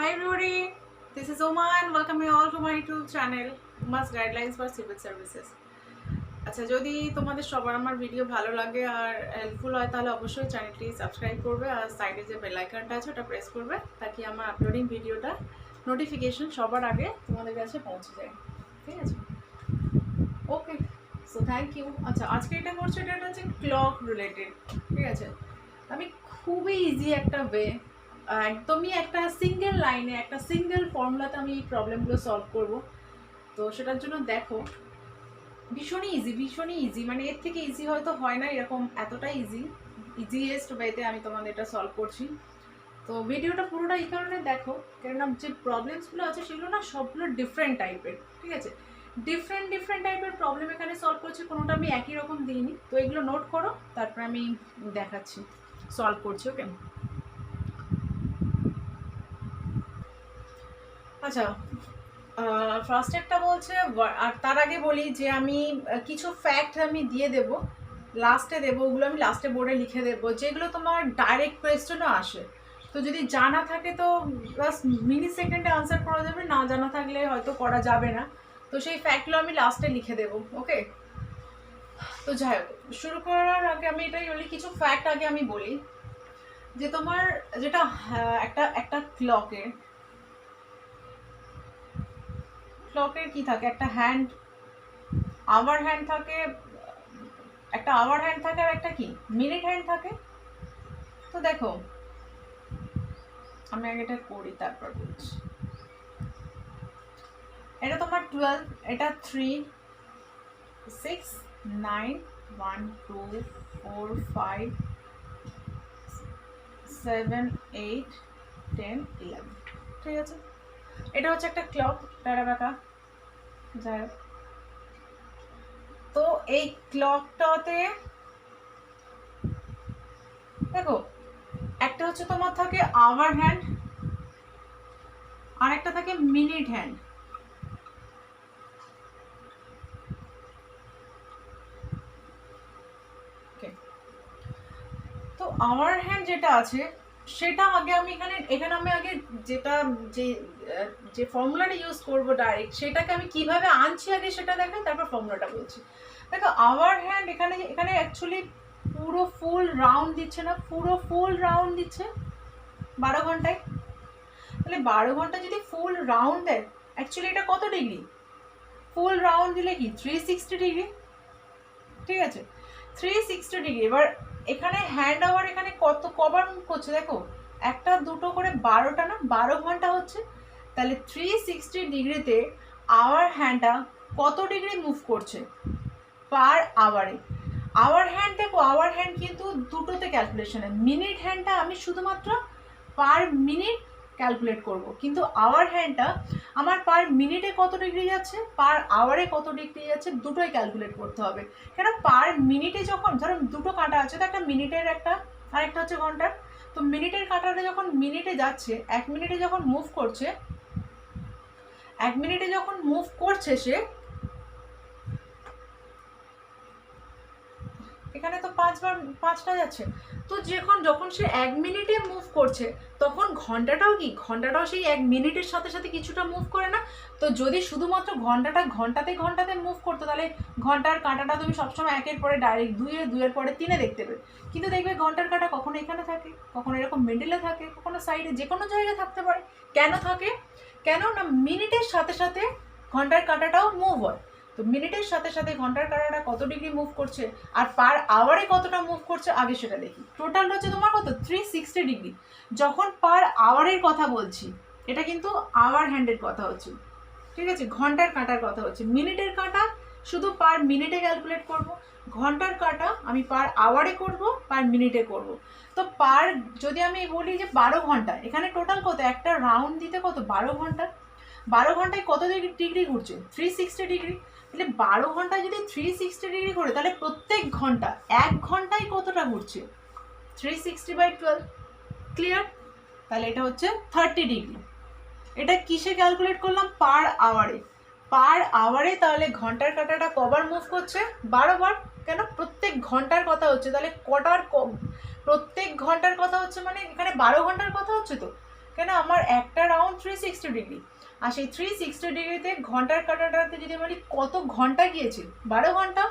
Hi everybody, this is Oma and welcome you all to my YouTube channel Uma's Guidelines for Civil Services. আচ্ছা, যদি তোমাদের সবার আমার video ভালো লাগে আর হেল্পফুল হয় তাহলে অবশ্যই চ্যানেলটি সাবস্ক্রাইব করবে আর সাইডে যে বেল আইকনটা আছে ওটা প্রেস করবে তাকি আমার আপলোডিং ভিডিওটা নোটিফিকেশন সবার আগে তোমাদের কাছে পৌঁছে যায়। ঠিক আছে, ওকে, সো থ্যাংক ইউ। আচ্ছা, আজকে এটা করছে, এটা হচ্ছে ক্লক রিলেটেড। ঠিক আছে, আমি খুবই ইজি একটা ওয়ে, একদমই একটা সিঙ্গেল লাইনে একটা সিঙ্গেল ফর্মুলাতে আমি এই প্রবলেমগুলো সলভ করব। তো সেটার জন্য দেখো, ভীষণই ইজি, মানে এর থেকে ইজি হয়তো হয় না, এরকম এতটা ইজিয়েস্ট ওয়েতে আমি তোমাদের এটা সলভ করছি। তো ভিডিওটা পুরোটা এই কারণে দেখো, কেননা যে প্রবলেমসগুলো আছে সেগুলো না সবগুলো ডিফারেন্ট টাইপের। ঠিক আছে, ডিফারেন্ট টাইপের প্রবলেম এখানে সলভ করছি, কোনোটা আমি একই রকম দিইনি। তো এগুলো নোট করো, তারপরে আমি দেখাচ্ছি সলভ করছি। ওকে, আচ্ছা, ফার্স্ট একটা বলছে, আর তার আগে বলি যে আমি কিছু ফ্যাক্ট আমি দিয়ে দেব, লাস্টে দেবো, ওগুলো আমি লাস্টে বোর্ডে লিখে দেবো, যেগুলো তোমার ডাইরেক্ট কোয়েশ্চেনও আসে। তো যদি জানা থাকে তো বাস মিনি সেকেন্ডে আনসার করা যাবে, না জানা থাকলে হয়তো করা যাবে না। তো সেই ফ্যাক্টগুলো আমি লাস্টে লিখে দেবো। ওকে, তো যাই হোক, শুরু করার আগে আমি এটাই বলি, কিছু ফ্যাক্ট আগে আমি বলি যে তোমার যেটা একটা একটা ক্লকের কি থাকে, একটা হ্যান্ড, আওয়ার হ্যান্ড থাকে, একটা আওয়ার হ্যান্ড থাকে আর একটা কি মিনিট হ্যান্ড থাকে। তো দেখো, আমি আগে এটা করি তারপর বলছি। এটা তোমার 12, এটা 3, 6, 9, 1, 2, 4, 5, 7, 8, 10, 11। ঠিক আছে, এটা হচ্ছে একটা ক্লক, টারা বাঁকা। যাই হোক, তো এই ক্লকটাতে দেখো, একটা হচ্ছে তোমার থাকে আওয়ার হ্যান্ড আর একটা থাকে মিনিট হ্যান্ড। তো আওয়ার হ্যান্ড যেটা আছে সেটা আগে আমি এখানে আমি আগে যেটা যে ফর্মুলাটা ইউজ করবো ডাইরেক্ট, সেটাকে আমি কিভাবে আনছি আগে সেটা দেখাই, তারপর ফর্মুলাটা বলছি। দেখো, আওয়ার হ্যান্ড এখানে অ্যাকচুয়ালি পুরো ফুল রাউন্ড দিচ্ছে না, পুরো ফুল রাউন্ড দিচ্ছে 12 ঘন্টায়। তাহলে 12 ঘন্টা যদি ফুল রাউন্ড দেয়, অ্যাকচুয়ালি এটা কত ডিগ্রি? ফুল রাউন্ড দিলে কি 360 ডিগ্রি। ঠিক আছে, 360 ডিগ্রি। এবার এখানে হ্যান্ড আওয়ার এখানে কবার করছে দেখো, একটা দুটো করে 12টা না, 12 ঘন্টা হচ্ছে। তাহলে 360 ডিগ্রিতে আওয়ার হ্যান্ডটা কত ডিগ্রি মুভ করছে পার আওয়ারে? আওয়ার হ্যান্ড দেখো, আওয়ার হ্যান্ড কিন্তু দুটোতে ক্যালকুলেশনে, মিনিট হ্যান্ডটা আমি শুধুমাত্র পার মিনিট ক্যালকুলেট করব, কিন্তু আওয়ার হ্যান্ডটা আমার পার মিনিটে কত ডিগ্রি যাচ্ছে, পার আওয়ারে কত ডিগ্রি যাচ্ছে, দুটোই ক্যালকুলেট করতে হবে। কেন, পার মিনিটে যখন ধরো দুটো কাঁটা আছে, তো একটা মিনিটের একটা আর একটা হচ্ছে ঘন্টার। তো মিনিটের কাঁটাটা যখন মিনিটে যাচ্ছে, 1 মিনিটে যখন মুভ করছে, 1 মিনিটে যখন মুভ করছে সে, এখানে তো 5টা যাচ্ছে। তো যখন সে 1 মিনিটে মুভ করছে, তখন ঘন্টাটাও সেই 1 মিনিটের সাথে সাথে কিছুটা মুভ করে না? তো যদি শুধুমাত্র ঘন্টাটা ঘন্টাতে মুভ করতো, তাহলে ঘন্টার কাঁটাটা তুমি সবসময় একের পরে ডাইরেক্ট দুইয়ের পরে 3-এ দেখতে পেবে। কিন্তু দেখবে ঘন্টার কাঁটা কখনো এখানে থাকে, কখনো এরকম মিডিলে থাকে, কখনো সাইডে, যে কোনো জায়গায় থাকতে পারে। কেন থাকে? কেন না, মিনিটের সাথে সাথে ঘন্টার কাঁটাটাও মুভ হয়। তো মিনিটের সাথে সাথে ঘন্টার কাঁটাটা কত ডিগ্রি মুভ করছে আর পার আওয়ারে কতটা মুভ করছে আগে সেটা দেখি। টোটাল হচ্ছে তোমার কত, 360 ডিগ্রি। যখন পার আওয়ারের কথা বলছি, এটা কিন্তু আওয়ার হ্যান্ডের কথা হচ্ছে। ঠিক আছে, ঘন্টার কাঁটার কথা হচ্ছে। মিনিটের কাঁটা শুধু পার মিনিটে ক্যালকুলেট করব, ঘন্টার কাঁটা আমি পার আওয়ারে করব, পার মিনিটে করব। তো যদি আমি বলি যে 12 ঘন্টা, এখানে টোটাল কত, একটা রাউন্ড দিতে কত, 12 ঘন্টা। 12 ঘন্টায় কত ডিগ্রি ঘুরছে, 360 ডিগ্রি। তাহলে 12 ঘন্টায় যদি 360 ডিগ্রি করে, তাহলে প্রত্যেক ঘন্টা 1 ঘন্টায় কতটা ঘুরছে, 360/12। ক্লিয়ার? তাহলে এটা হচ্ছে 30 ডিগ্রি। এটা কিসে ক্যালকুলেট করলাম, পার আওয়ারে। তাহলে ঘন্টার কাঁটাটা কবার মুভ করছে, 12 বার। কেন, প্রত্যেক ঘন্টার কথা হচ্ছে, তাহলে প্রত্যেক ঘন্টার কথা হচ্ছে, মানে এখানে 12 ঘন্টার কথা হচ্ছে। তো কেন আমার একটা রাউন্ড 360 ডিগ্রি, আর সেই 360 ডিগ্রিতে ঘন্টার কাঁটাটাতে যদি বলি কত ঘন্টা গিয়েছে, 12 ঘন্টা,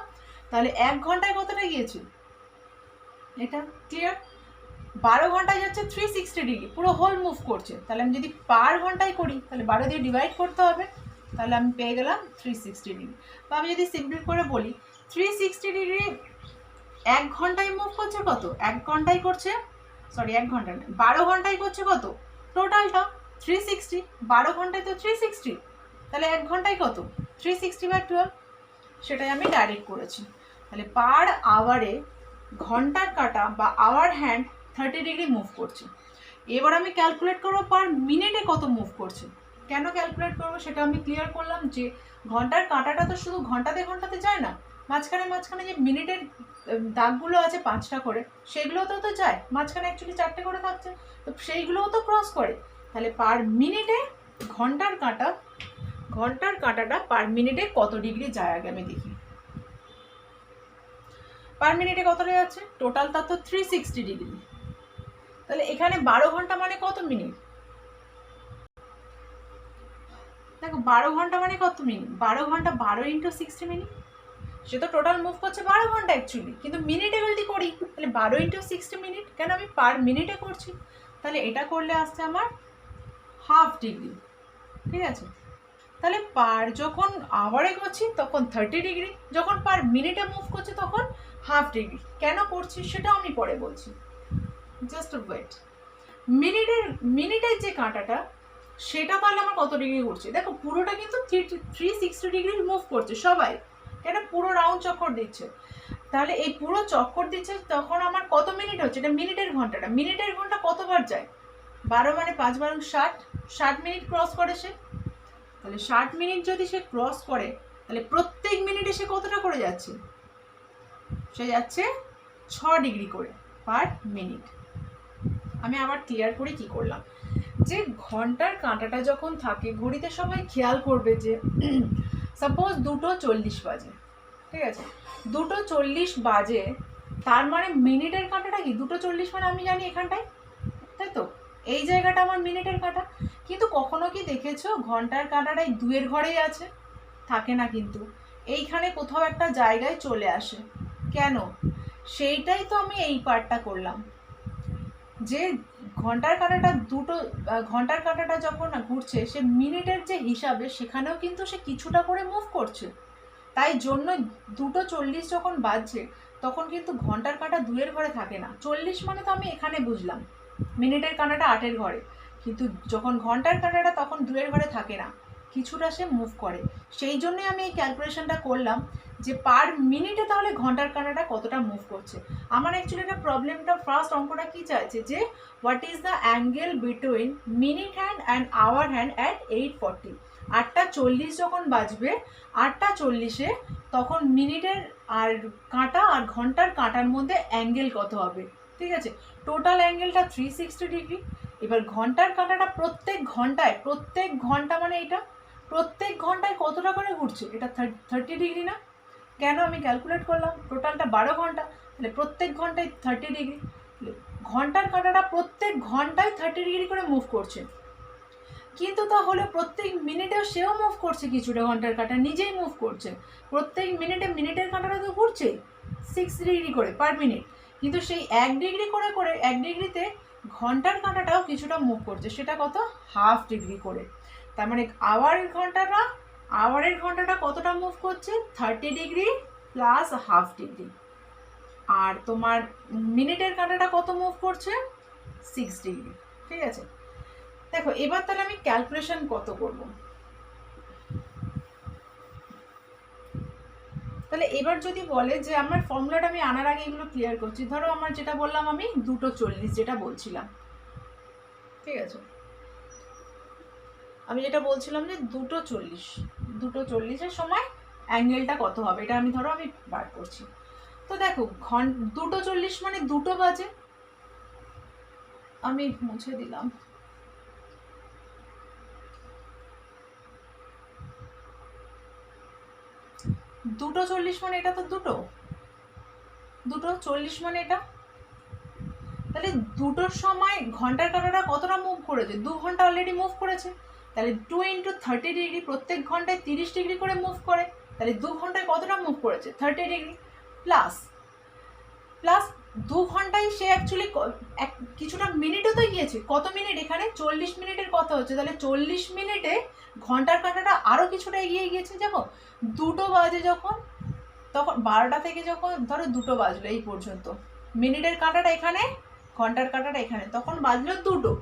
তাহলে 1 ঘন্টায় কতটা গিয়েছে, এটা ক্লিয়ার? 12 ঘন্টায় যাচ্ছে 360 ডিগ্রি, পুরো হোল মুভ করছে। তাহলে আমি যদি পার ঘন্টায় করি তাহলে 12 দিয়ে ডিভাইড করতে হবে, তাহলে আমি পেয়ে গেলাম 360 ডিগ্রি। বা আমি যদি সিম্পল করে বলি 360 ডিগ্রি 1 ঘন্টায় মুভ করছে কত, 1 ঘন্টায় করছে, সরি 1 ঘন্টা না, 12 ঘন্টায় করছে কত টোটালটা 360, 12 ঘন্টায় তো 360, তাহলে 1 ঘন্টায় কত 360/12, সেটাই আমি ডাইরেক্ট করেছি। তাহলে পার আওয়ারে ঘন্টার কাঁটা বা আওয়ার হ্যান্ড 30 ডিগ্রি মুভ করছে। এবার আমি ক্যালকুলেট করবো পার মিনিটে কত মুভ করছে। কেন ক্যালকুলেট করবো সেটা আমি ক্লিয়ার করলাম, যে ঘন্টার কাঁটাটা তো শুধু ঘন্টাতে ঘন্টাতে যায় না, মাঝখানে মাঝখানে যে মিনিটের দাগগুলো আছে 5টা করে, সেগুলোতেও তো যায়, মাঝখানে অ্যাকচুয়ালি 4টে করে থাকছে, তো সেইগুলোও তো ক্রস করে। তাহলে পার মিনিটে ঘন্টার কাঁটাটা পার মিনিটে কত ডিগ্রি যায় আগে আমি দেখি। পার মিনিটে কতটা যাচ্ছে, টোটাল তার তো 360 ডিগ্রি, তাহলে এখানে 12 ঘন্টা মানে কত মিনিট, দেখো 12 ঘন্টা মানে কত মিনিট, 12 ঘন্টা 12 × 60 মিনিট, সে তো টোটাল মুভ করছে 12 ঘন্টা অ্যাকচুয়ালি, কিন্তু মিনিটে যদি করি তাহলে 12 × 60 মিনিট, কেন আমি পার মিনিটে করছি, তাহলে এটা করলে আসছে আমার হাফ ডিগ্রি, ঠিক আছে? তাহলে পার যখন আওয়ারে করছি তখন 30 ডিগ্রি, যখন পার মিনিটে মুভ করছে তখন হাফ ডিগ্রি। কেন করছি সেটাও আমি পরে বলছি, জাস্ট ওয়েট। মিনিটের যে কাঁটাটা সেটা তাহলে আমার কত ডিগ্রি ঘুরছে, দেখো পুরোটা কিন্তু 360 ডিগ্রি মুভ করছে সবাই, কেন পুরো রাউন্ড চক্কর দিচ্ছে। তাহলে এই পুরো চক্কর দিচ্ছে তখন আমার কত মিনিট হচ্ছে, এটা মিনিটের ঘন্টা কতবার যায়, 12 মানে 5 × 60, 60 মিনিট ক্রস করে সে। তাহলে 60 মিনিট যদি সে ক্রস করে তাহলে প্রত্যেক মিনিটে সে কতটা করে যাচ্ছে, সে যাচ্ছে 6 ডিগ্রি করে পার মিনিট। আমি আবার ক্লিয়ার করে কি করলাম, যে ঘন্টার কাঁটাটা যখন থাকে ঘড়িতে সবাই খেয়াল করবে যে সাপোজ 2:40 বাজে, ঠিক আছে, 2:40 বাজে, তার মানে মিনিটের কাঁটাটা কি 2:40 মানে আমি জানি এখানটায়, তাই তো এই জায়গাটা আমার মিনিটের কাঁটা। কিন্তু কখনো কি দেখেছো ঘন্টার কাঁটাটাই 2-এর ঘরেই আছে, থাকে না, কিন্তু এইখানে কোথাও একটা জায়গায় চলে আসে, কেন, সেইটাই তো আমি এই পার্টটা করলাম, যে ঘন্টার কাঁটাটা যখন ঘুরছে সে মিনিটের যে হিসাবে সেখানেও কিন্তু সে কিছুটা করে মুভ করছে, তাই জন্য 2:40 যখন বাজছে তখন কিন্তু ঘন্টার কাঁটা 2-এর ঘরে থাকে না, 40 মানে তো আমি এখানে বুঝলাম, মিনিটের কাঁটাটা 8-এর ঘরে, কিন্তু যখন ঘন্টার কাঁটাটা তখন 2-এর ঘরে থাকে না, কিছুটা সে মুভ করে। সেই জন্যই আমি এই ক্যালকুলেশনটা করলাম যে পার মিনিটে তাহলে ঘন্টার কাঁটাটা কতটা মুভ করছে। আমার অ্যাকচুয়ালি এটা প্রবলেমটা ফার্স্ট অঙ্কটা কী চাইছে, যে what is the angle between minute hand and our hand at 8:40, 8:40 যখন বাজবে, 8:40-এ তখন মিনিটের আর কাঁটা আর ঘন্টার কাঁটার মধ্যে অ্যাঙ্গেল কত হবে, ঠিক আছে, টোটাল অ্যাঙ্গেলটা 360 ডিগ্রি। এবার ঘন্টার কাঁটাটা প্রত্যেক ঘন্টা মানে এটা প্রত্যেক ঘন্টায় কতটা করে ঘুরছে, এটা 30 ডিগ্রি না, কেন আমি ক্যালকুলেট করলাম টোটালটা 12 ঘন্টা, তাহলে প্রত্যেক ঘন্টায় 30 ডিগ্রি, ঘন্টার কাঁটাটা প্রত্যেক ঘন্টায় 30 ডিগ্রি করে মুভ করছে, কিন্তু তাহলে প্রত্যেক মিনিটেও সেও মুভ করছে কিছুটা, ঘন্টার কাঁটা নিজেই মুভ করছে, প্রত্যেক মিনিটের কাঁটাটা তো ঘুরছে 6 ডিগ্রি করে পার মিনিট, কিন্তু সেই 1 ডিগ্রি করে 1 ডিগ্রিতে ঘন্টার কাঁটাটাও কিছুটা মুভ করছে, সেটা কত, হাফ ডিগ্রি করে। তার মানে আওয়ারের ঘন্টাটা কতটা মুভ করছে, 30 ডিগ্রি প্লাস হাফ ডিগ্রি, আর তোমার মিনিটের কাঁটাটা কত মুভ করছে, 6 ডিগ্রি, ঠিক আছে। দেখো এবার তাহলে আমি ক্যালকুলেশন কত করব, তাহলে এবার যদি বলে যে আমার ফর্মুলাটা আমি আনার আগে এগুলো ক্লিয়ার করছি, ধরো আমার যেটা বললাম আমি 2:40 যেটা বলছিলাম, ঠিক আছে, আমি যেটা বলছিলাম যে 2:40-এর সময় অ্যাঙ্গেলটা কত হবে, এটা আমি ধরো আমি বার করছি। তো দেখো 2:40 মানে 2 বাজে, আমি মুছে দিলাম, 2:40 মানে এটা তো 2:40 মানে এটা, তাহলে দুটোর সময় ঘন্টার কাঁটাটা কতটা মুভ করেছে? 2 ঘন্টা অলরেডি মুভ করেছে। তাহলে 2 × 30 ডিগ্রি, প্রত্যেক ঘন্টায় 30 ডিগ্রি করে মুভ করে, তাহলে 2 ঘন্টায় কতটা মুভ করেছে? 30 ডিগ্রি। প্লাস 2 ঘন্টায় সে অ্যাকচুয়ালি কিছুটা মিনিটও তো গিয়েছে। কত মিনিট? এখানে 40 মিনিটের কথা হচ্ছে, তাহলে 40 মিনিটে ঘন্টার কাঁটাটা আরও কিছুটা এগিয়ে গিয়েছে। দেখো 2টো বাজে যখন, তখন 12টা থেকে যখন ধরো 2টো বাজলো এই পর্যন্ত, মিনিটের কাঁটাটা এখানে, ঘন্টার কাঁটাটা এখানে, তখন বাজলো 2টো।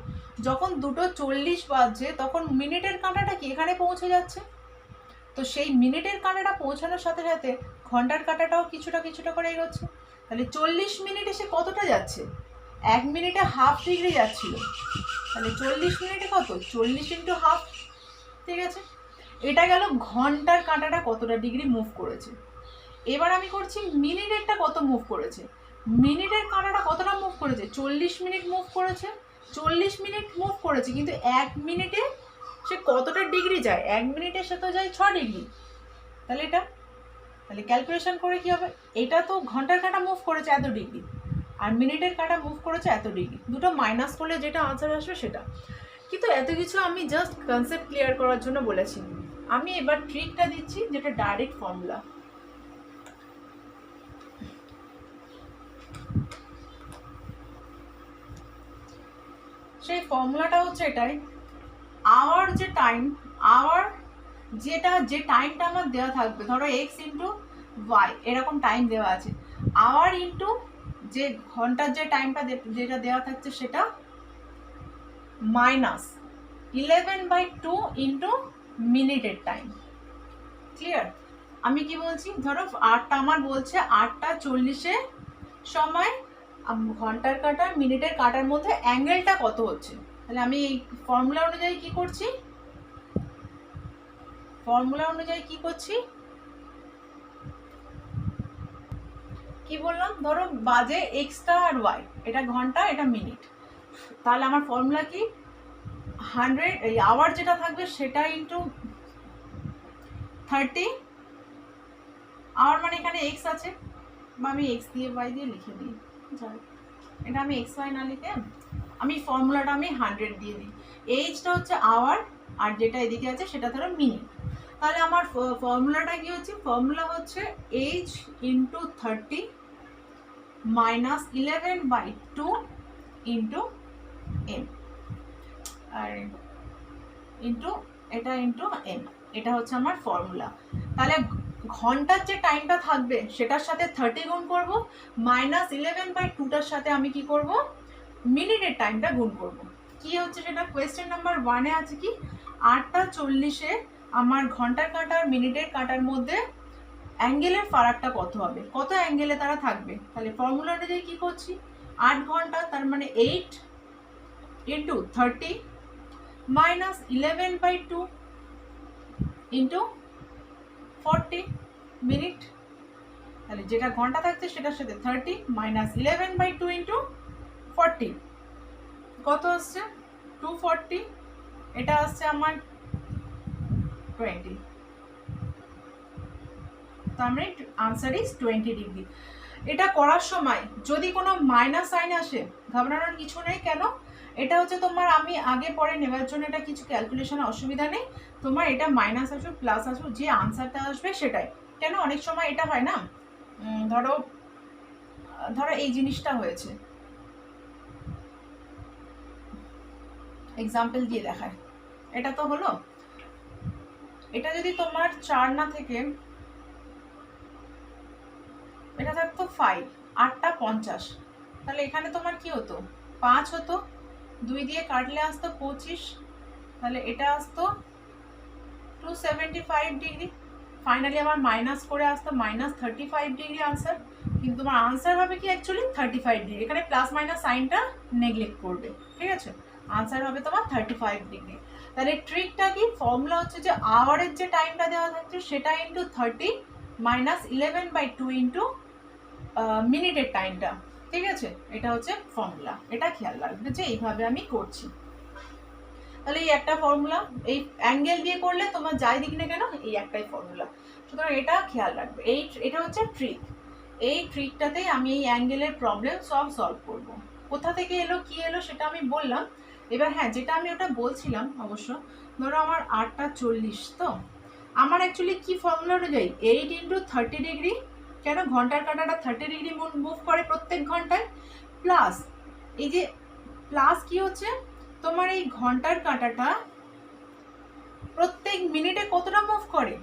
যখন 2:40 বাজছে তখন মিনিটের কাঁটাটা কি এখানে পৌঁছে যাচ্ছে। তো সেই মিনিটের কাঁটাটা পৌঁছানোর সাথে সাথে ঘন্টার কাঁটাটাও কিছুটা কিছুটা করে এগোচ্ছে। তাহলে 40 মিনিটে সে কতটা যাচ্ছে? 1 মিনিটে হাফ ডিগ্রি যাচ্ছিল। তাহলে 40 মিনিটে কত? 40 × হাফ। ঠিক আছে, এটা গেল ঘন্টার কাঁটাটা কতটা ডিগ্রি মুভ করেছে। এবার আমি করছি মিনিটেরটা কত মুভ করেছে। মিনিটের কাঁটাটা কতটা মুভ করেছে? 40 মিনিট মুভ করেছে। 40 মিনিট মুভ করেছে, কিন্তু 1 মিনিটে সে কতটা ডিগ্রি যায়? 1 মিনিটে সে তো যায় 6 ডিগ্রি। তাহলে তাহলে ক্যালকুলেশন করে কি হবে? এটা তো ঘন্টার কাঁটা মুভ করেছে এত ডিগ্রি, আর মিনিটের কাঁটা মুভ করেছে এত ডিগ্রি, দুটো মাইনাস করলে যেটা আনসার আসবে সেটা। কিন্তু এত কিছু আমি জাস্ট কনসেপ্ট ক্লিয়ার করার জন্য বলেছি। আমি এবার ট্রিকটা দিচ্ছি, যেটা ডাইরেক্ট ফর্মুলা। সেই ফর্মুলাটা হচ্ছে এটাই, আওয়ার যে টাইম, আওয়ার যে টাইমটা আমার দেওয়া থাকবে, ধরো x × y এরকম টাইম দেওয়া আছে, আওয়ার ইন্টু যে ঘন্টার যে টাইমটা যেটা দেওয়া থাকছে সেটা, মাইনাস 11/2 ইন্টু মিনিটের টাইম। ক্লিয়ার? আমি কি বলছি, ধরো 8টা আমার বলছে 8:40 সময় ঘন্টার কাঁটা মিনিটের কাঁটার মধ্যে অ্যাঙ্গেলটা কত হচ্ছে। তাহলে আমি এই ফর্মুলা অনুযায়ী কি করছি, কি বললাম, ধরো বাজে এক্সটা আর ওয়াই, এটা ঘন্টা এটা মিনিট। তাহলে আমার ফর্মুলা কি, 100 এই আওয়ার যেটা থাকবে সেটা ইন্টু 30, আওয়ার মানে এখানে এক্স আছে, বা আমি এক্স দিয়ে ওয়াই দিয়ে লিখে দিই, এটা আমি এক্স ওয়াই না লিখে আমি ফর্মুলাটা আমি 100 দিয়ে দিই। এইচটা হচ্ছে আওয়ার, আর যেটা এদিকে আছে সেটা ধরো মিনিট। তাহলে আমার ফর্মুলাটা কি হচ্ছে, ফর্মুলা হচ্ছে H into 30 minus 11/2 into M, আর ইন্টু এটা ইন্টু এম, এটা হচ্ছে আমার ফর্মুলা। তাহলে ঘন্টার যে টাইমটা থাকবে সেটার সাথে 30 গুণ করব, মাইনাস 11/2টার সাথে আমি কি করব, মিনিটের টাইমটা গুণ করব। কি হচ্ছে সেটা, কোয়েশ্চেন নাম্বার 1-এ আছে কি, 8:40 আমার ঘন্টার কাঁটা আর মিনিটের কাঁটার মধ্যে অ্যাঙ্গেলের ফারাকটা কত হবে, কত অ্যাঙ্গেলে তারা থাকবে। তাহলে ফর্মুলা অনুযায়ী কি করছি, 8 ঘন্টা তার মানে 8 ইন্টু 30 মাইনাস 11/2 ইন্টু 40 মিনিট। তাহলে যেটা ঘন্টা থাকছে সেটার সাথে 30 মাইনাস 11/2 ইন্টু 40 কত আসছে, 240। এটা আসছে আমার 20। তার মানে আনসার ইজ 20 ডিগ্রি। এটা করার সময় যদি কোনো মাইনাস সাইন আসে ঘাবড়ানোর কিছু নেই। কেন, এটা হচ্ছে তোমার, আমি আগে পরে নেওয়ার জন্য এটা কিছু ক্যালকুলেশনে অসুবিধা নেই, তোমার এটা মাইনাস আসুক প্লাস আসুক যে আনসারটা আসবে সেটাই। কেন, অনেক সময় এটা হয় না, ধরো এই জিনিসটা হয়েছে, এক্সাম্পল দিয়ে দেখায়। এটা তো হলো, এটা যদি তোমার 4 না থেকে এটা থাকতো 5, 8:50, তাহলে এখানে তোমার কি হতো, 5 হতো, 2 দিয়ে কাটলে আসতো 25, তাহলে এটা আসতো 275 ডিগ্রি। ফাইনালি আমার মাইনাস করে আসতো -35 ডিগ্রি আনসার। কিন্তু তোমার আনসার হবে কি অ্যাকচুয়ালি 35 ডিগ্রি, এখানে প্লাস মাইনাস সাইনটা নেগলেক্ট করবে। ঠিক আছে, আনসার হবে তোমার 35 ডিগ্রি। তাহলে ট্রিকটা কি, ফর্মুলা হচ্ছে যে আওয়ারের যে টাইমটা দেওয়া থাকছে সেটা ইন্টু 30 মাইনাস 11/2 ইন্টু মিনিটের টাইমটা। ঠিক আছে, এটা হচ্ছে ফর্মুলা। এটা খেয়াল রাখবে যে এইভাবে আমি করছি। তাহলে এই একটা ফর্মুলা, এই অ্যাঙ্গেল দিয়ে করলে তোমার যাই দিক না কেন এই একটাই ফর্মুলা, সুতরাং এটা খেয়াল রাখবে। এটা হচ্ছে ট্রিক। এই ট্রিকটাতেই আমি এই অ্যাঙ্গেলের প্রবলেম সব সলভ করব। কোথা থেকে এলো কি এলো সেটা আমি বললাম। এবার হ্যাঁ, যেটা আমি ওটা বলছিলাম অবশ্য, ধরো আমার 8:40, তো আমার অ্যাকচুয়ালি কি ফর্মুলা অনুযায়ী 8 × 30°, কেন ঘন্টার কাঁটাটা 30° মুভ করে প্রত্যেক ঘন্টায়, প্লাস এই যে প্লাস কি হচ্ছে তোমার এই ঘন্টার কাঁটাটা প্রত্যেক মিনিটে কতটা মুভ করে,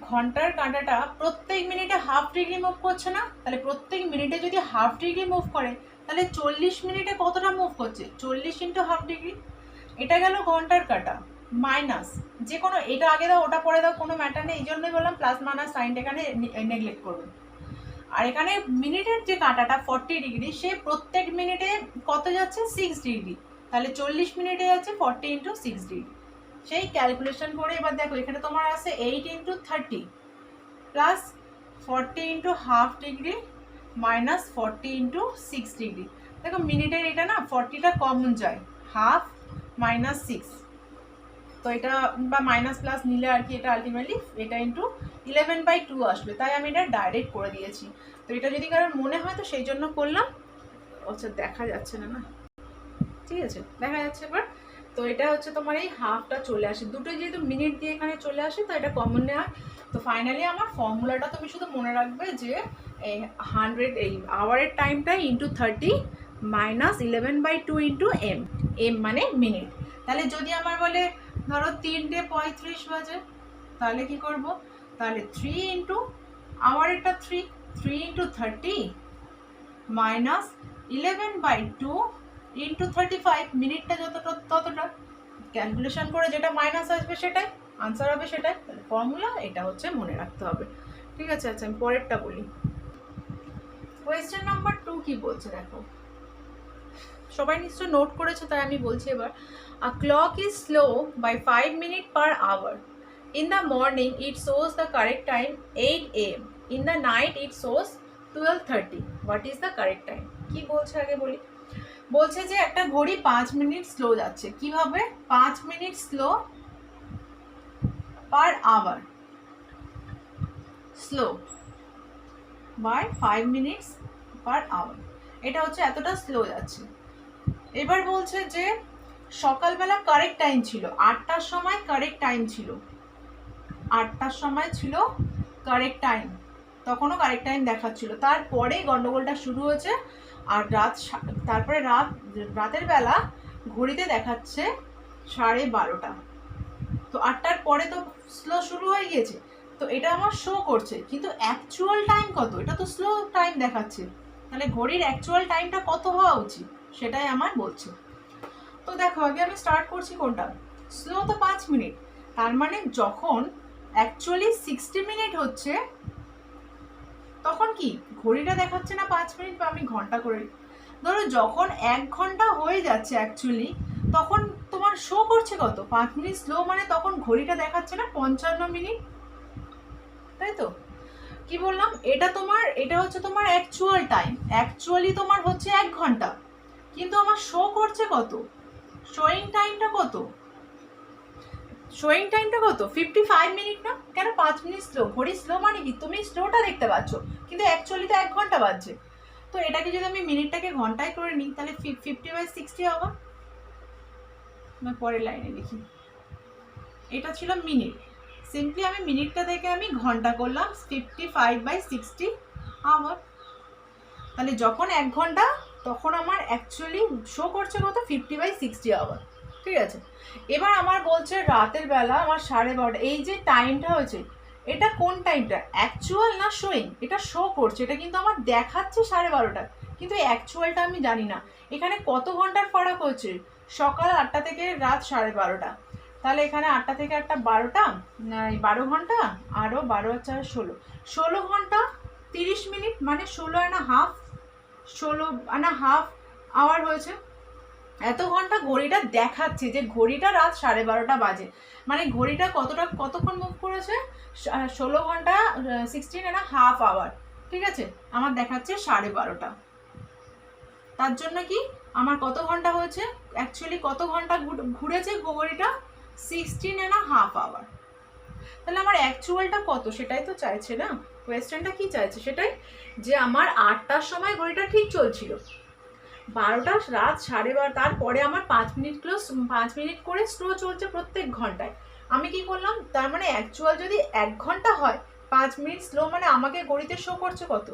ঘন্টার কাঁটাটা প্রত্যেক মিনিটে 1/2 ডিগ্রি মুভ করছে না, তাহলে প্রত্যেক মিনিটে যদি 1/2 ডিগ্রি মুভ করে তাহলে 40 মিনিটে কতটা মুভ করছে, 40 × 1/2 ডিগ্রি। এটা গেল ঘন্টার কাঁটা, মাইনাস যে কোনো, এটা আগে দাও ওটা পরে দাও কোনো ম্যাটার নেই, এই জন্যই বললাম প্লাস মাইনাস সাইনটা এখানে নেগলেক্ট করবে। আর এখানে মিনিটের যে কাঁটাটা 40°, সে প্রত্যেক মিনিটে কত যাচ্ছে 6°, তাহলে 40 মিনিটে যাচ্ছে 40 × 6°। সেই ক্যালকুলেশন করে এবার দেখো এখানে তোমার আছে 8 × 30 প্লাস 40 × 1/2 মাইনাস 40 × 6°। দেখো মিনিটের এটা না 40টা কমন যায়, 1/2 মাইনাস 6, তো এটা বা মাইনাস প্লাস নিলে আর কি এটা আলটিমেটলি এটা ইন্টু 11/2 আসবে, তাই আমি এটা ডাইরেক্ট করে দিয়েছি। তো এটা যদি কারোর মনে হয় তো সেই জন্য করলাম। আচ্ছা দেখা যাচ্ছে না, না ঠিক আছে দেখা যাচ্ছে এবার। তো এটা হচ্ছে তোমার এই হাফটা চলে আসে, দুটো যেহেতু মিনিট দিয়ে এখানে চলে আসে তো এটা কমন নেওয়া। তো ফাইনালি আমার ফর্মুলাটা তুমি শুধু মনে রাখবে যে 100 এই আওয়ারের টাইমটা into 30 minus 11/2 into M, M মানে মিনিট। তাহলে যদি আমার বলে ধরো 3:35 বাজে, তাহলে কি করব, তাহলে 3 ইন্টু আওয়ারেরটা 3 ইন্টু 30 মাইনাস 11/2 ইন্টু 35, মিনিটটা যতটা ততটা, ক্যালকুলেশন করে যেটা মাইনাস আসবে সেটাই আনসার হবে, সেটাই ফর্মুলা। এটা হচ্ছে মনে রাখতে হবে, ঠিক আছে। আচ্ছা আমি পরেরটা বলি। কোয়েশ্চেন নাম্বার 2 কি বলছে দেখো, সবাই নিশ্চয় নোট করেছো তাই আমি বলছি এবার। A clock is slow by 5 minutes per hour. In the morning it shows the correct time 8 AM. In the night it shows 12:30. What is the correct time? কি বলছে আগে বলি। বলছে যে একটা ঘড়ি 5 মিনিট স্লো যাচ্ছে, কিভাবে 5 minute slow per hour, slow by 5 minutes per hour, এটা হচ্ছে এতটা স্লো যাচ্ছে। এবার বলছে যে সকালবেলা কারেক্ট টাইম ছিল 8টার সময়, কারেক্ট টাইম ছিল 8টার সময় ছিল কারেক্ট টাইম, তখনও কারেক্ট টাইম দেখাচ্ছিল, তারপরে গন্ডগোলটা শুরু হয়েছে। আর তারপরে রাতের বেলা ঘড়িতে দেখাচ্ছে 12:30, তো 8টার পরে তো স্লো শুরু হয়ে গিয়েছে, তো এটা আমার শো করছে, কিন্তু অ্যাকচুয়াল টাইম কত, এটা তো স্লো টাইম দেখাচ্ছে, তাহলে ঘড়ির অ্যাকচুয়াল টাইমটা কত হওয়া উচিত সেটাই আমার বলছে। তো দেখো আগে আমি স্টার্ট করছি কোনটা, স্লো তো 5 মিনিট, তার মানে যখন অ্যাকচুয়ালি 60 মিনিট হচ্ছে তখন কি ঘড়িটা দেখাচ্ছে না 5 মিনিট, বা আমি ঘন্টা করে ধরো যখন 1 ঘন্টা হয়ে যাচ্ছে অ্যাকচুয়ালি, তখন তোমার শো করছে কত 5 মিনিট স্লো, মানে তখন ঘড়িটা দেখাচ্ছে না 55 মিনিট, তাই তো। কি বললাম, এটা হচ্ছে তোমার অ্যাকচুয়াল টাইম, অ্যাকচুয়ালি তোমার হচ্ছে 1 ঘন্টা, কিন্তু আমার শো করছে কত, শোয়িং টাইমটা কত, শোয়িং টাইমটা কত 55 মিনিট না, কেন 5 মিনিট স্লো, ঘড়ি স্লো মানে কি তুমি স্লোটা দেখতে পাচ্ছ, কিন্তু অ্যাকচুয়ালি তো 1 ঘন্টা বাজছে। তো এটাকে যদি আমি মিনিটটাকে ঘন্টায় করে নিই তাহলে 50/60 হবে। পরের লাইনে লিখি, এটা ছিল মিনিট, সিম্পলি আমি মিনিটটা থেকে আমি ঘন্টা করলাম 55/60 আওয়ার। তাহলে যখন 1 ঘন্টা তখন আমার অ্যাকচুয়ালি শো করছে কত 50/60 আওয়ার, ঠিক আছে। এবার আমার বলছে রাতের বেলা আমার 12:30, এই যে টাইমটা হয়েছে এটা কোন টাইমটা, অ্যাকচুয়াল না শোয়িং, এটা শো করছে, এটা কিন্তু আমার দেখাচ্ছে 12:30, কিন্তু অ্যাকচুয়ালটা আমি জানি না। এখানে কত ঘন্টার ফারাক হচ্ছে, সকাল 8টা থেকে রাত 12:30, তাহলে এখানে 8টা থেকে 8টা 12টা, 12 ঘন্টা, আরও 12 আর 4 16 ঘন্টা 30 মিনিট, মানে 16.5 আওয়ার হয়েছে। এত ঘন্টা ঘড়িটা দেখাচ্ছে যে ঘড়িটা রাত 12:30 বাজে, মানে ঘড়িটা কতক্ষণ মুভ করেছে 16 ঘন্টা 16.5 আওয়ার, ঠিক আছে। আমার দেখাচ্ছে 12:30, তার জন্য কি আমার কত ঘন্টা হয়েছে, অ্যাকচুয়ালি কত ঘন্টা ঘুরেছে ঘড়িটা 16.5 আওয়ার। তাহলে আমার অ্যাকচুয়ালটা কত সেটাই তো চাইছে না, কোয়েশ্চেনটা কি চাইছে সেটাই, যে আমার 8টার সময় ঘড়িটা ঠিক চলছিল, 12টা রাত 12:30, তারপরে আমার 5 মিনিট করে স্লো চলছে প্রত্যেক ঘন্টায়। আমি কি করলাম, তার মানে অ্যাকচুয়াল যদি 1 ঘন্টা হয়, 5 মিনিট স্লো মানে আমাকে ঘড়িতে শো করছে কত,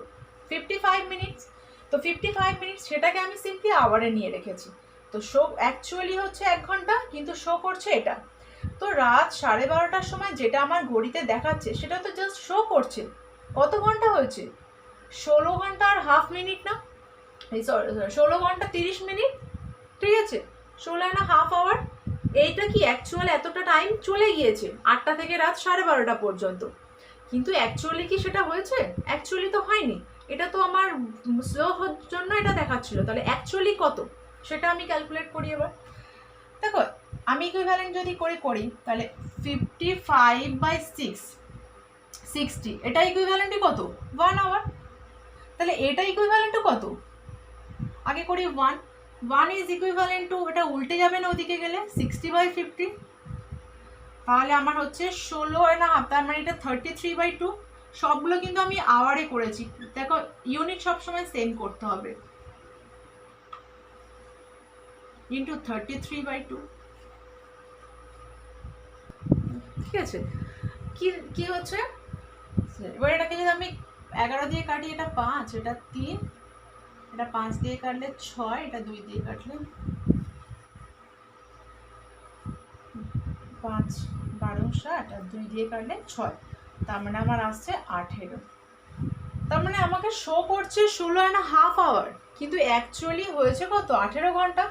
55 মিনিটস। তো 55 মিনিটস সেটাকে আমি সিম্পলি আওয়ারে নিয়ে রেখেছি। তো শো অ্যাকচুয়ালি হচ্ছে 1 ঘন্টা, কিন্তু শো করছে এটা। তো রাত 12:30টার সময় যেটা আমার ঘড়িতে দেখাচ্ছে সেটা তো জাস্ট শো করছে কত ঘন্টা হয়েছে, 16 ঘন্টা আর হাফ মিনিট না, এই সরি 16 ঘন্টা 30 মিনিট, ঠিক আছে, 16.5 আওয়ার। এইটা কি অ্যাকচুয়াল এতটা টাইম চলে গিয়েছে 8টা থেকে রাত 12:30টা পর্যন্ত, কিন্তু অ্যাকচুয়ালি কি সেটা হয়েছে, অ্যাকচুয়ালি তো হয়নি। এটা তো আমার স্লো জন্য এটা দেখাচ্ছিল, তাহলে অ্যাকচুয়ালি কত সেটা আমি ক্যালকুলেট করি এবার। দেখো আমি ইকুইভ্যালেন্ট যদি করি তাহলে 55/6 60, এটা ইকুইভ্যালেন্টই কত, 1 আওয়ার। তাহলে এটা ইকুইভ্যালেন্ট টু কত, আগে করি 1 ইজ ইকুইভ্যালেন্ট টু, এটা উল্টে যাবে না ওদিকে গেলে, 60/50, তাহলে আমার হচ্ছে 16.5, তার মানে এটা 33/2। সবগুলো কিন্তু আমি আওয়ারে করেছি, দেখো ইউনিট সবসময় সেম করতে হবে, ইন্টু 33/2, ঠিক আছে। কি হচ্ছে এবার, এটাকে যদি আমি 11 দিয়ে কাটি, এটা 5, এটা 3, এটা 5 দিয়ে কাটলে 6, এটা 2 দিয়ে কাটলে 5, 12, 60, আর 2 দিয়ে কাটলে 6, তার মানে আমার আসছে 18। তার মানে আমাকে শো করছে 16.5 আওয়ার, কিন্তু অ্যাকচুয়ালি হয়েছে কত, 18 ঘন্টা।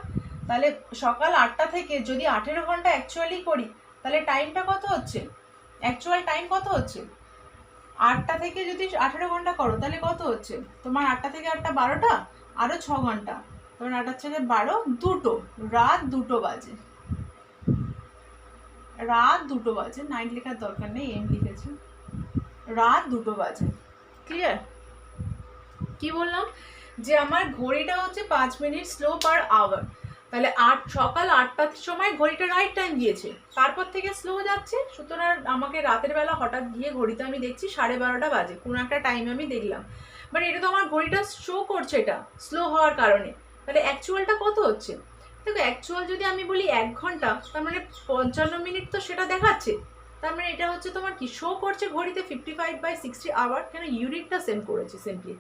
তাহলে সকাল 8টা থেকে যদি 18 ঘন্টা অ্যাকচুয়ালি করি, তাহলে টাইমটা কত হচ্ছে, অ্যাকচুয়াল টাইম কত হচ্ছে, 8টা থেকে যদি 18 ঘন্টা করো তাহলে কত হচ্ছে তোমার, 8টা থেকে 8টা 12টা, আরও 6 ঘন্টা, তোমার 8 থেকে 12, 2টো, রাত 2টো বাজে, রাত 2টো বাজে, নাইট লেখার দরকার নেই, এম লিখেছি, রাত 2টো বাজে। ক্লিয়ার? কি বললাম, যে আমার ঘড়িটা হচ্ছে 5 মিনিট স্লো পার আওয়ার, তাহলে সকাল 8টার সময় ঘড়িটা রাইট টাইম দিয়েছে, তারপর থেকে স্লো যাচ্ছে, সুতরাং আমাকে রাতের বেলা হঠাৎ গিয়ে ঘড়িতে আমি দেখছি 12:30 বাজে, কোনো একটা টাইমে আমি দেখলাম, বাট এটা তো আমার ঘড়িটা শো করছে এটা স্লো হওয়ার কারণে, তাহলে অ্যাকচুয়ালটা কত হচ্ছে, দেখো অ্যাকচুয়াল যদি আমি বলি 1 ঘন্টা, তার মানে 55 মিনিট তো সেটা দেখাচ্ছে, তার মানে এটা হচ্ছে তোমার কি শো করছে ঘড়িতে 55/60 আওয়ার, কেন ইউনিটটা সেম করেছে সিম্পলি।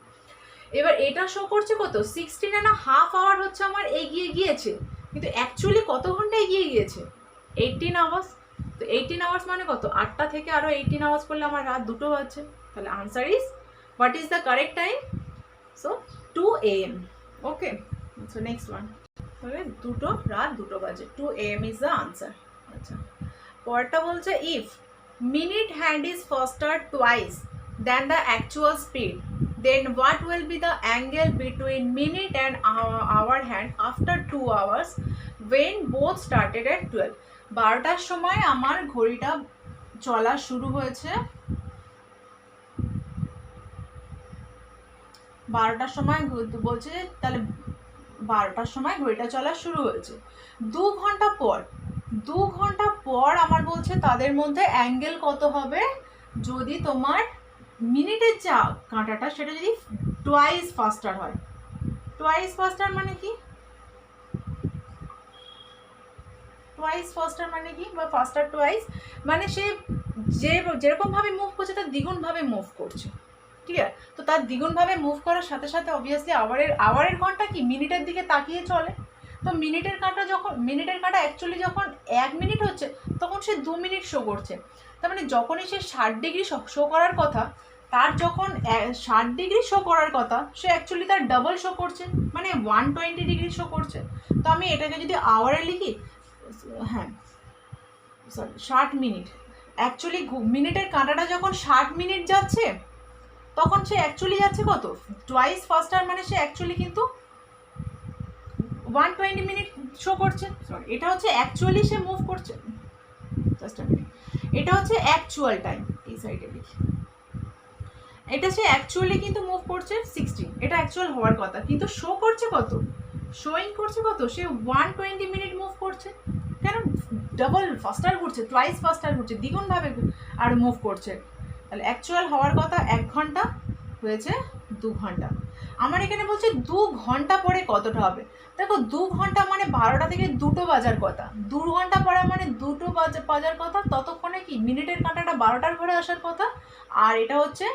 এবার এটা শো করছে কত, 16.5 আওয়ার হচ্ছে আমার এগিয়ে গিয়েছে, কিন্তু অ্যাকচুয়ালি কত ঘন্টা এগিয়ে গিয়েছে, 18 আওয়ার্স। তো 18 আওয়ার্স মানে কত, 8টা থেকে আরও 18 আওয়ার্স করলে আমার রাত 2টো বাজছে, তাহলে answer is, what is the correct time, so 2 AM। Okay, so next one, তাহলে রাত 2টো বাজে, 2 AM ইজ দ্য আনসার। আচ্ছা, পরটা বলছে if minute hand is ফাস্টার twice than the actual speed, then what will be the angle between minute and hour hand after 2 hours when both started at 12? 12টার সময় আমার ঘড়িটা চলা শুরু হয়েছে, 12টার সময় বলছে, তাহলে 12টার সময় ঘড়িটা চলা শুরু হয়েছে, 2 ঘন্টা পর আমার বলছে তাদের মধ্যে অ্যাঙ্গেল কত হবে যদি তোমার মিনিটের যা কাঁটাটা সেটা যদি টুয়াইস ফাস্টার হয়। টুয়াইস ফাস্টার মানে কি, টুয়াইস ফাস্টার মানে কি, বা ফাস্টার টুয়াইস মানে সে যেরকমভাবে মুভ করছে তার দ্বিগুণভাবে মুভ করছে, ক্লিয়ার? তো তার দ্বিগুণভাবে মুভ করার সাথে সাথে অবভিয়াসলি আওয়ারের ঘন্টা কি মিনিটের দিকে তাকিয়ে চলে, তো মিনিটের কাঁটা অ্যাকচুয়ালি যখন 1 মিনিট হচ্ছে তখন সে 2 মিনিট শো করছে, তার মানে যখনই সে 60 ডিগ্রি শো করার কথা, তার যখন 60 ডিগ্রি শো করার কথা সে অ্যাকচুয়ালি তার ডাবল শো করছে, মানে 120 ডিগ্রি শো করছে। তো আমি এটাকে যদি আওয়ারে লিখি, হ্যাঁ সরি 60 মিনিট, অ্যাকচুয়ালি মিনিটের কাঁটাটা যখন 60 মিনিট যাচ্ছে তখন সে অ্যাকচুয়ালি যাচ্ছে কত, টুয়াইস ফাস্টার, মানে সে অ্যাকচুয়ালি কিন্তু 120 মিনিট শো করছে, সরি এটা হচ্ছে অ্যাকচুয়ালি সে মুভ করছে, জাস্ট আ মিনিট, এটা হচ্ছে অ্যাকচুয়াল টাইম, এই সাইডে লিখি, এটা সে অ্যাকচুয়ালি কিন্তু মুভ করছে 60, এটা অ্যাকচুয়াল হওয়ার কথা, কিন্তু শো করছে কত, শোয়িং করছে কত, সে 120 মিনিট মুভ করছে, কেন ডাবল ফাস্টার ঘুরছে, টুয়াইস ফাস্টার ঘুরছে, দ্বিগুণভাবে আর মুভ করছে, তাহলে অ্যাকচুয়াল হওয়ার কথা 1 ঘন্টা, হয়েছে 2 ঘন্টা। আমার এখানে বলছে 2 ঘন্টা পরে কতটা হবে। দেখো 2 ঘন্টা মানে 12টা থেকে 2টো বাজার কথা, 2 ঘন্টা পরে মানে 2টো বাজার কথা, ততক্ষণে কি মিনিটের কাঁটাটা 12টার ঘরে আসার কথা, আর এটা হচ্ছে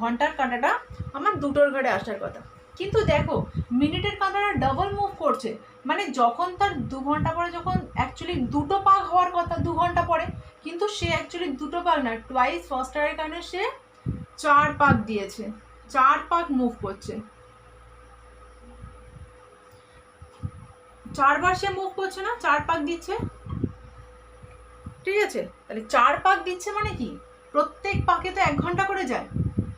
ঘন্টার কাঁটাটা আমার 2টোর ঘরে আসার কথা। কিন্তু দেখো মিনিটের কাঁটাটা ডাবল মুভ করছে, মানে যখন তার 2 ঘন্টা পরে যখন অ্যাকচুয়ালি 2টো পাক হওয়ার কথা 2 ঘন্টা পরে, কিন্তু সে অ্যাকচুয়ালি 2টো পাক না, টুয়াইস ফাস্টারের কারণে সে 4 পাক দিয়েছে, 4 পাক মুভ করছে, 4বার সে মুভ করছে না, 4 পাক দিচ্ছে, ঠিক আছে। তাহলে 4 পাক দিচ্ছে মানে কি প্রত্যেক পাকে তো 1 ঘন্টা করে যায়,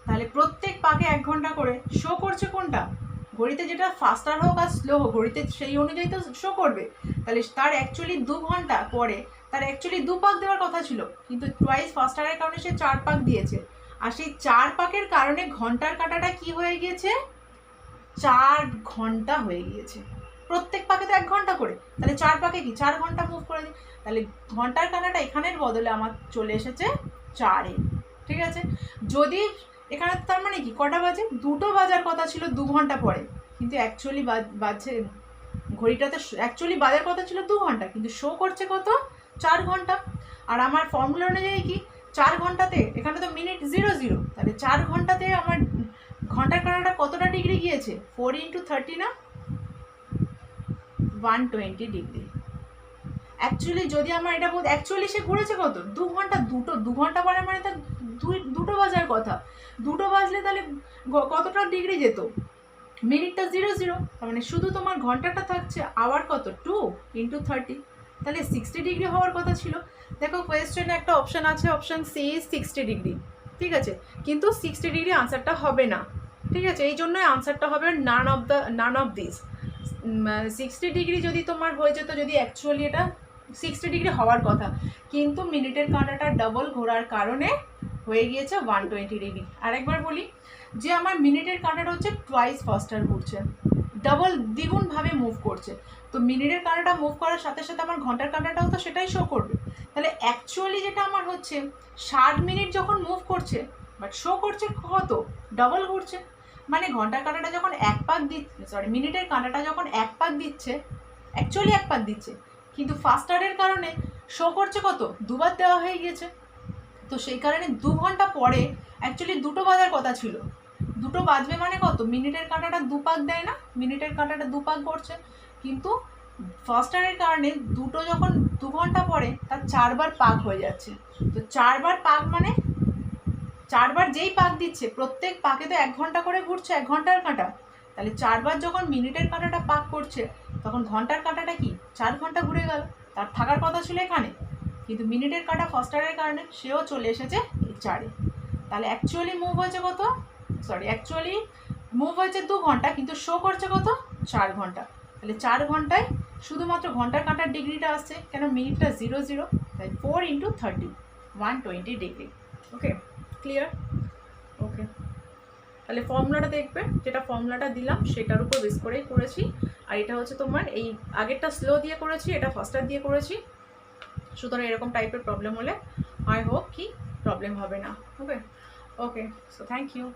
তাহলে প্রত্যেক পাকে 1 ঘন্টা করে শো করছে কোনটা, ঘড়িতে যেটা ফাস্টার হোক আর স্লো হোক ঘড়িতে সেই অনুযায়ী তো শো করবে। তাহলে তার অ্যাকচুয়ালি 2 ঘন্টা পরে তার অ্যাকচুয়ালি 2 পাক দেওয়ার কথা ছিল, কিন্তু টুয়াইস ফাস্টারের কারণে সে 4 পাক দিয়েছে, আর সেই 4 পাকের কারণে ঘন্টার কাঁটাটা কি হয়ে গিয়েছে, 4 ঘন্টা হয়ে গিয়েছে। প্রত্যেক পাকে তো 1 ঘন্টা করে, তাহলে 4 পাকে কি 4 ঘন্টা মুভ করে দিই, তাহলে ঘন্টার কাঁটাটা এখানের বদলে আমার চলে এসেছে 4-এ, ঠিক আছে। যদি এখানে তার মানে কি কটা বাজে, 2টো বাজার কথা ছিল 2 ঘন্টা পরে, কিন্তু অ্যাকচুয়ালি বাজছে ঘড়িটাতে অ্যাকচুয়ালি বাজার কথা ছিল 2 ঘন্টা, কিন্তু শো করছে কত 4 ঘন্টা। আর আমার ফর্মুলা অনুযায়ী কি 4 ঘন্টাতে এখানে তো মিনিট 00, তাহলে 4 ঘন্টাতে আমার ঘন্টার কাঁটাটা কতটা ডিগ্রি গিয়েছে, 4 × 30 না 120 ডিগ্রি। অ্যাকচুয়ালি যদি আমার এটা বলতে অ্যাকচুয়ালি সে ঘুরেছে কত 2 ঘন্টা, 2 ঘন্টা পরে মানে তার 2টো বাজার কথা, 2টো বাজলে তাহলে কতটা ডিগ্রি যেত, মিনিটটা 00, তার মানে শুধু তোমার ঘন্টাটা থাকছে আওয়ার কত 2 × 30, তাহলে 60 ডিগ্রি হওয়ার কথা ছিল। দেখো কোয়েশ্চেনে একটা অপশান আছে, অপশান সি 60 ডিগ্রি, ঠিক আছে, কিন্তু 60 ডিগ্রি আনসারটা হবে না, ঠিক আছে, এই জন্যই আনসারটা হবে নান অফ দিস। 60 ডিগ্রি যদি তোমার হয়ে যেত, যদি অ্যাকচুয়ালি এটা 60 ডিগ্রি হওয়ার কথা, কিন্তু মিনিটের কাঁটাটা ডাবল ঘোরার কারণে হয়ে গিয়েছে 120 ডিগ্রি। আরেকবার বলি যে আমার মিনিটের কাঁটাটা হচ্ছে টুয়াইস ফাস্টার ঘুরছে, ডাবল দ্বিগুণভাবে মুভ করছে, তো মিনিটের কাঁটাটা মুভ করার সাথে সাথে আমার ঘন্টার কাঁটাটাও তো সেটাই শো করবে। তাহলে অ্যাকচুয়ালি যেটা আমার হচ্ছে 60 মিনিট যখন মুভ করছে, বাট শো করছে কত ডাবল ঘুরছে, মানে ঘন্টার কাঁটাটা যখন 1 পাক দিচ্ছে, মিনিটের কাঁটাটা যখন 1 পাক দিচ্ছে, অ্যাকচুয়ালি 1 পাক দিচ্ছে, কিন্তু ফাস্টারের কারণে শো করছে কত 2বার দেওয়া হয়ে গিয়েছে, তো সেই কারণে 2 ঘন্টা পরে অ্যাকচুয়ালি 2টো বাজার কথা ছিল, 2টো বাজবে মানে কত মিনিটের কাঁটাটা 2 পাক দেয় না, মিনিটের কাঁটাটা 2 পাক করছে, কিন্তু ফাস্টারের কারণে 2টো যখন 2 ঘন্টা পরে তার 4বার পাক হয়ে যাচ্ছে, তো 4বার পাক মানে 4বার যেই পাক দিচ্ছে প্রত্যেক পাকে তো 1 ঘন্টা করে ঘুরছে 1 ঘন্টার কাঁটা, তাহলে 4বার যখন মিনিটের কাঁটাটা পাক করছে তখন ঘন্টার কাঁটাটা কি 4 ঘন্টা ঘুরে গেল, তার থাকার কথা ছিল এখানে, কিন্তু মিনিটের কাঁটা ফাস্টারের কারণে সেও চলে এসেছে এই 4-এ। তাহলে অ্যাকচুয়ালি মুভ হয়েছে কত, অ্যাকচুয়ালি মুভ হয়েছে 2 ঘন্টা, কিন্তু শো করছে কত 4 ঘন্টা, তাহলে 4 ঘন্টায় শুধুমাত্র ঘন্টার কাঁটার ডিগ্রিটা আসছে, কেন মিনিটটা 00, তাই 4 × 30 120 ডিগ্রি। ওকে ক্লিয়ার, ওকে। তাহলে ফর্মুলাটা দেখবে, যেটা ফর্মুলাটা দিলাম সেটার উপর বেস করেই করেছি, আর এটা হচ্ছে তোমার এই আগেরটা স্লো দিয়ে করেছি, এটা ফাস্টার দিয়ে করেছি, সুতরাং এরকম টাইপের প্রবলেম হলে আই হোপ কি প্রবলেম হবে না। ওকে ওকে, সো থ্যাংক ইউ।